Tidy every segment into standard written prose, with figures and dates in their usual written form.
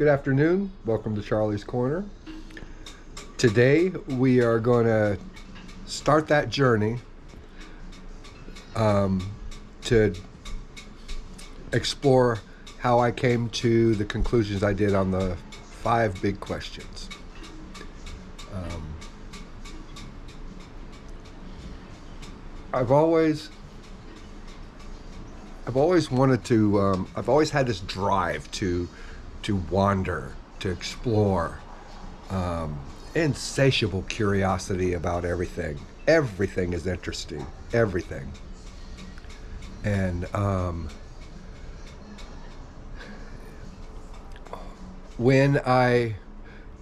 Good afternoon. Welcome to Charlie's Corner. Today we are going to start that journey to explore how I came to the conclusions I did on the 5 big questions. I've always wanted to. I've always had this drive to wander, to explore, insatiable curiosity about everything. Everything is interesting. Everything. And when I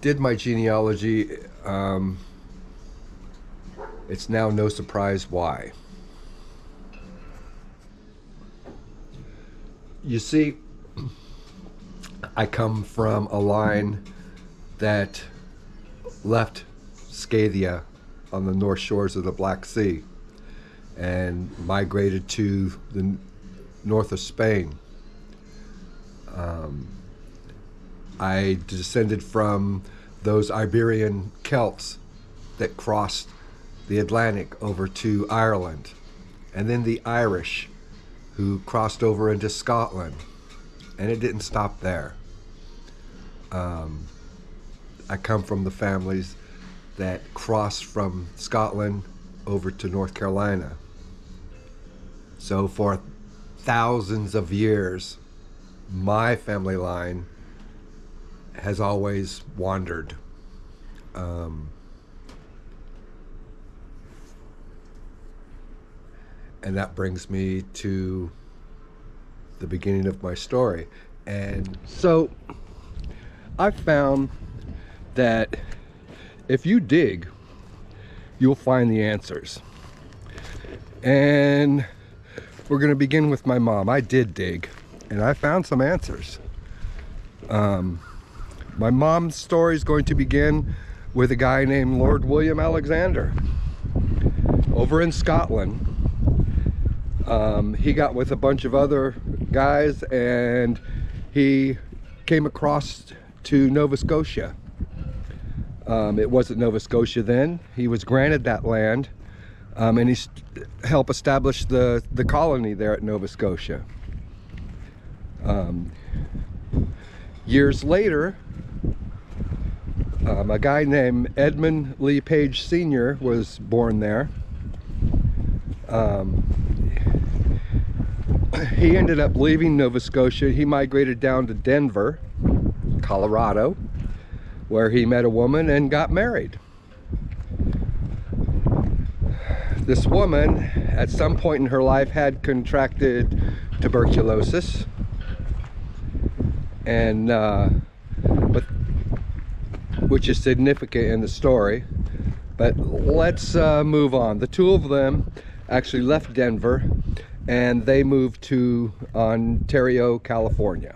did my genealogy, it's now no surprise why. You see, I come from a line that left Scythia on the north shores of the Black Sea and migrated to the north of Spain. I descended from those Iberian Celts that crossed the Atlantic over to Ireland, and then the Irish who crossed over into Scotland, and it didn't stop there. I come from the families that crossed from Scotland over to North Carolina. So for thousands of years, my family line has always wandered. And that brings me to the beginning of my story. And so I found that if you dig, you'll find the answers. And we're going to begin with my mom. I did dig, and I found some answers. My mom's story is going to begin with a guy named Lord William Alexander over in Scotland. He got with a bunch of other guys and he came across to Nova Scotia. It wasn't Nova Scotia then. He was granted that land, and he helped establish the colony there at Nova Scotia. Years later, a guy named Edmund Lee Page Sr. was born there. He ended up leaving Nova Scotia. He migrated down to Denver, Colorado, where he met a woman and got married. This woman, at some point in her life, had contracted tuberculosis, and which is significant in the story. But let's move on. The two of them actually left Denver and they moved to Ontario, California.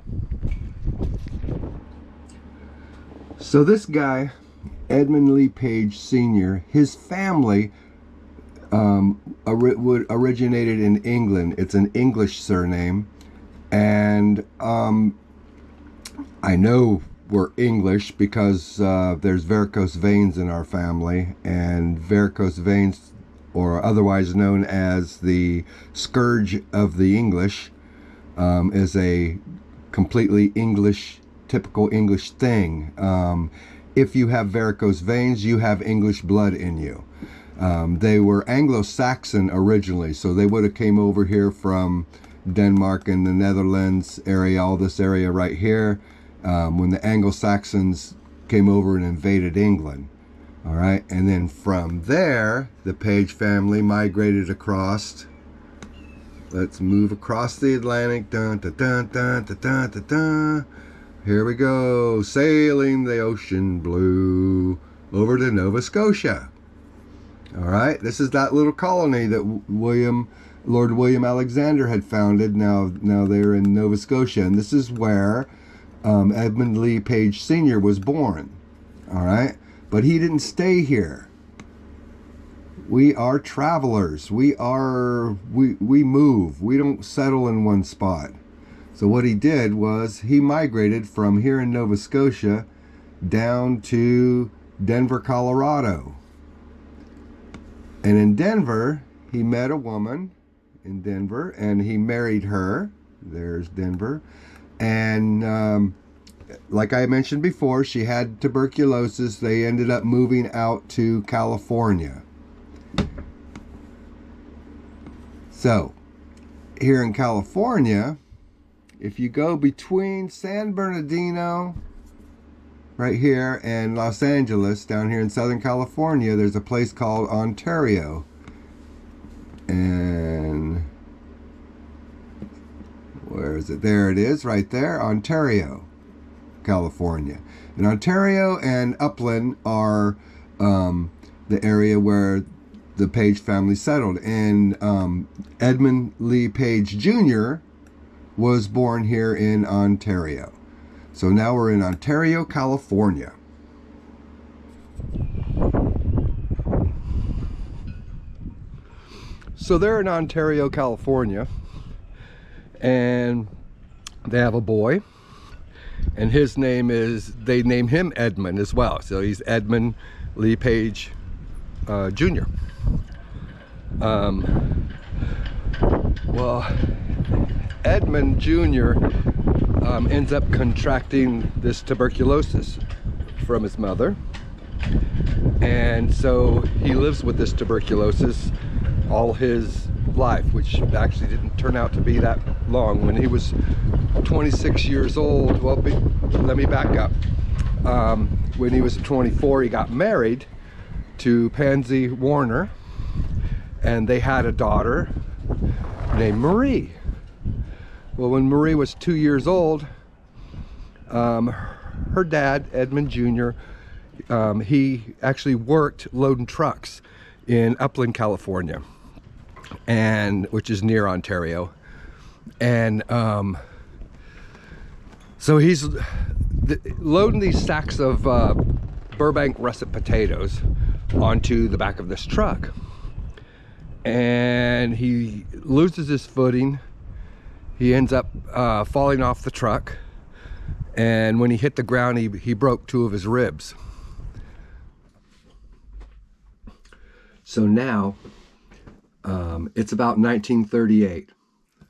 So this guy, Edmund Lee Page Sr., his family originated in England. It's an English surname, and I know we're English because there's varicose veins in our family, and varicose veins, or otherwise known as the scourge of the English, is a completely English, typical English thing. If you have varicose veins, you have English blood in you. They were Anglo-Saxon originally, so they would have came over here from Denmark and the Netherlands area, all this area right here, when the Anglo-Saxons came over and invaded England. All right, and then from there, the Page family migrated across. Let's move across the Atlantic. Dun, dun, dun, dun, dun, dun, dun, dun. Here we go, sailing the ocean blue over to Nova Scotia. All right, this is that little colony that Lord William Alexander had founded. Now they're in Nova Scotia, and this is where Edmund Lee Page Sr. was born. All right. But he didn't stay here. We are travelers. We move. We don't settle in one spot. So what he did was he migrated from here in Nova Scotia down to Denver, Colorado. And in Denver, he met a woman in Denver and he married her. There's Denver. And like I mentioned before, she had tuberculosis. They ended up moving out to California. So, here in California, if you go between San Bernardino, right here, and Los Angeles, down here in Southern California, there's a place called Ontario. And where is it? There it is, right there, Ontario, California. And Ontario and Upland are the area where the Page family settled. And Edmund Lee Page Jr. was born here in Ontario. So now we're in Ontario, California. So they're in Ontario, California, and they have a boy, and his name is, they name him Edmund as well. So he's Edmund Lee Page Jr. Well, Edmund Jr. Ends up contracting this tuberculosis from his mother, and so he lives with this tuberculosis all his life, which actually didn't turn out to be that long. When he was 26 years old, well, let me back up. When he was 24, he got married to Pansy Warner, and they had a daughter named Marie. Well, when Marie was 2 years old, her dad, Edmund Jr., he actually worked loading trucks in Upland, California, and which is near Ontario. And so he's loading these sacks of Burbank russet potatoes onto the back of this truck, and he loses his footing. He ends up falling off the truck, and when he hit the ground, he broke 2 of his ribs. So now it's about 1938.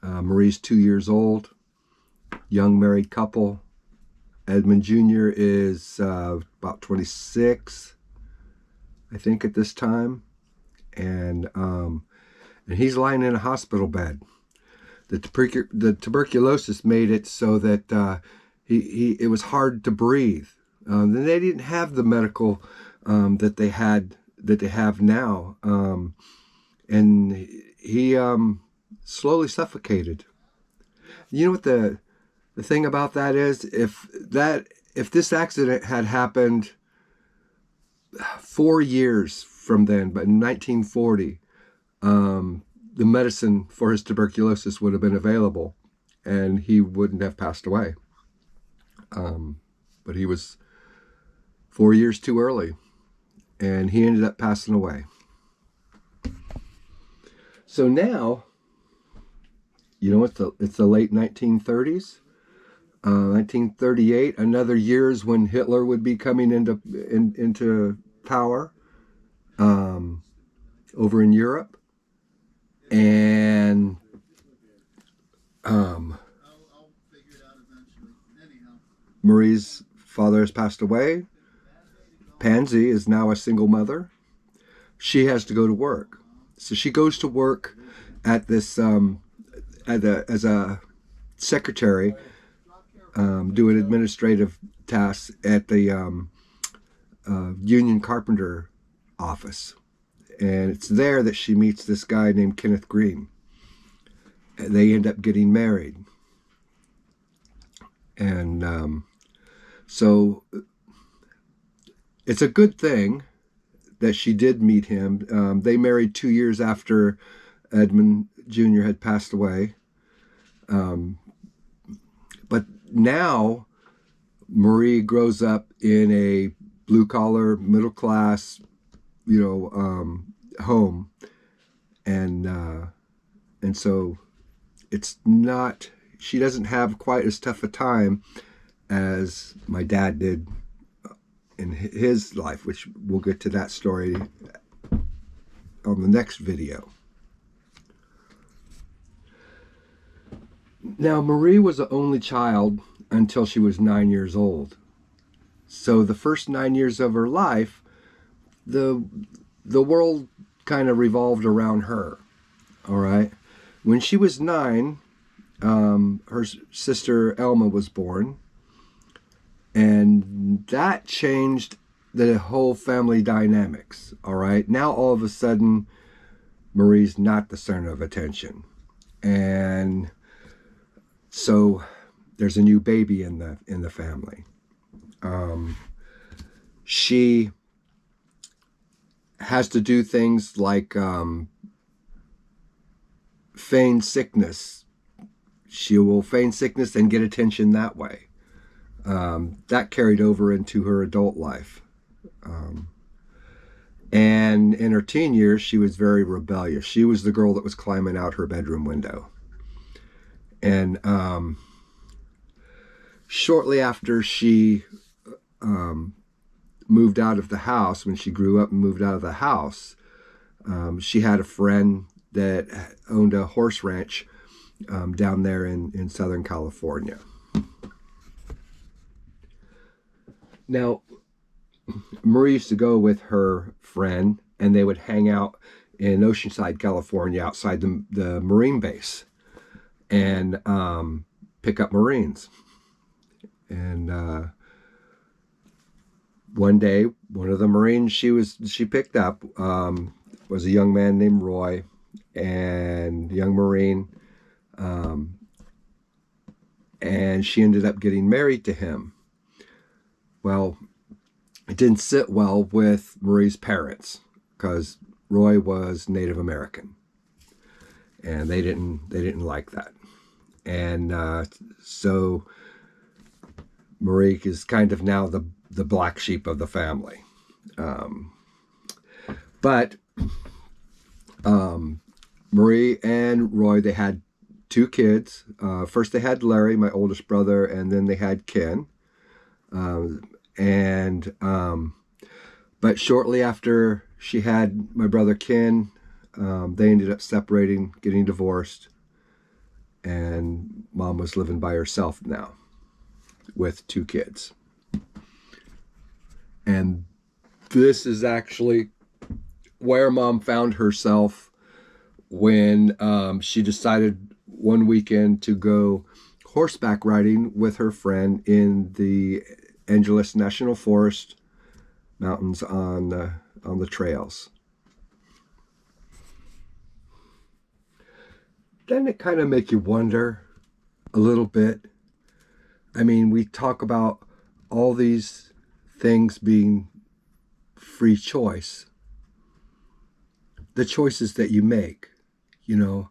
Marie's 2 years old, young married couple. Edmund Jr. is about 26, I think, at this time, and he's lying in a hospital bed. The tuberculosis made it so that it was hard to breathe. They didn't have the medical that they have now, and he slowly suffocated. You know what the thing about that is? If this accident had happened 4 years from then, but in 1940, the medicine for his tuberculosis would have been available, and he wouldn't have passed away. But he was 4 years too early, and he ended up passing away. So now, you know, it's the late 1930s, 1938. Another years when Hitler would be coming into power over in Europe. And Marie's father has passed away. Pansy is now a single mother. She has to go to work. So she goes to work at this as a secretary, doing administrative tasks at the Union Carpenter office. And it's there that she meets this guy named Kenneth Green. And they end up getting married. And so it's a good thing that she did meet him. They married 2 years after Edmund Jr. had passed away. But now Marie grows up in a blue-collar, middle-class, home, and so it's not. she doesn't have quite as tough a time as my dad did in his life, which we'll get to that story on the next video. Now, Marie was the only child until she was 9 years old. So the first 9 years of her life, the world kind of revolved around her. All right. When she was 9, her sister Elma was born, and that changed the whole family dynamics. All right. Now all of a sudden, Marie's not the center of attention, and so there's a new baby in the family. She has to do things like feign sickness. She will feign sickness and get attention that way. That carried over into her adult life. And in her teen years, she was very rebellious. She was the girl that was climbing out her bedroom window. And shortly after she moved out of the house, when she grew up and moved out of the house, she had a friend that owned a horse ranch down there in Southern California. Now, Marie used to go with her friend, and they would hang out in Oceanside, California, outside the Marine base, and pick up Marines. And one day, one of the Marines she picked up was a young man named Roy, and young Marine, and she ended up getting married to him. Well, it didn't sit well with Marie's parents because Roy was Native American, and they didn't like that. And so Marie is kind of now the black sheep of the family. But Marie and Roy, they had 2 kids. First they had Larry, my oldest brother, and then they had Ken. But shortly after she had my brother Ken, they ended up separating, getting divorced, and Mom was living by herself now with 2 kids. And this is actually where Mom found herself when she decided one weekend to go horseback riding with her friend in the Angeles National Forest mountains on the trails. Doesn't it kind of make you wonder a little bit? I mean, we talk about all these things being free choice. The choices that you make, you know.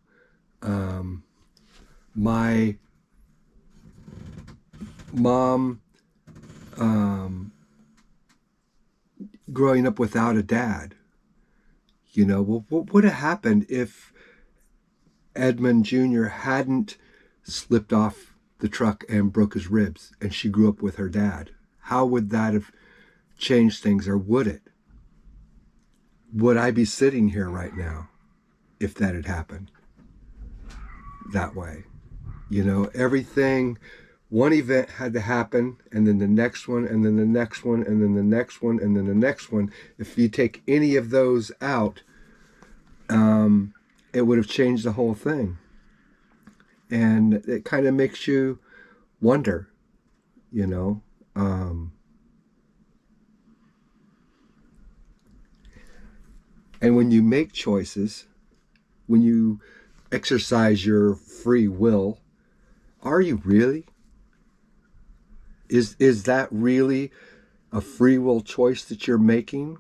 My mom, growing up without a dad, you know, well, what would have happened if Edmund Jr. hadn't slipped off the truck and broke his ribs and she grew up with her dad? How would that have changed things, or would it? Would I be sitting here right now if that had happened that way? You know, everything, one event had to happen, and then the next one, and then the next one, and then the next one, and then the next one. If you take any of those out, it would have changed the whole thing. And it kind of makes you wonder, you know. And when you make choices, when you exercise your free will, are you really? Is that really a free will choice that you're making?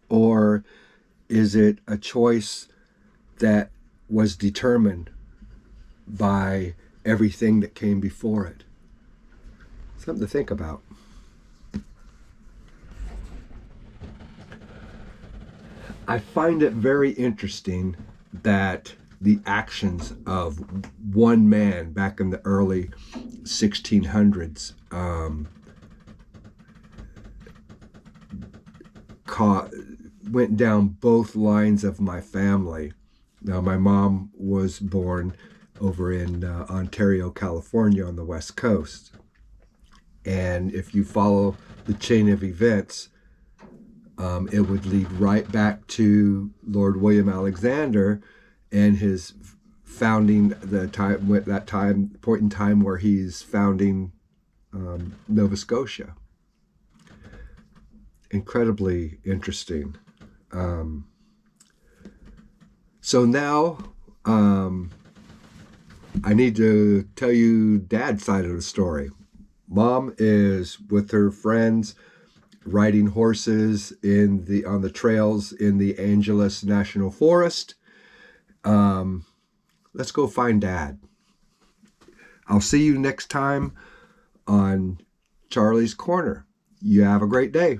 Or is it a choice that was determined by everything that came before it? Something to think about. I find it very interesting that the actions of one man back in the early 1600s went down both lines of my family. Now, my mom was born over in Ontario, California on the West Coast. And if you follow the chain of events, it would lead right back to Lord William Alexander and his founding point in time where he's founding Nova Scotia. Incredibly interesting. So now I need to tell you Dad's side of the story. Mom is with her friends riding horses on the trails in the Angeles National Forest. Let's go find Dad. I'll see you next time on Charlie's Corner. You have a great day.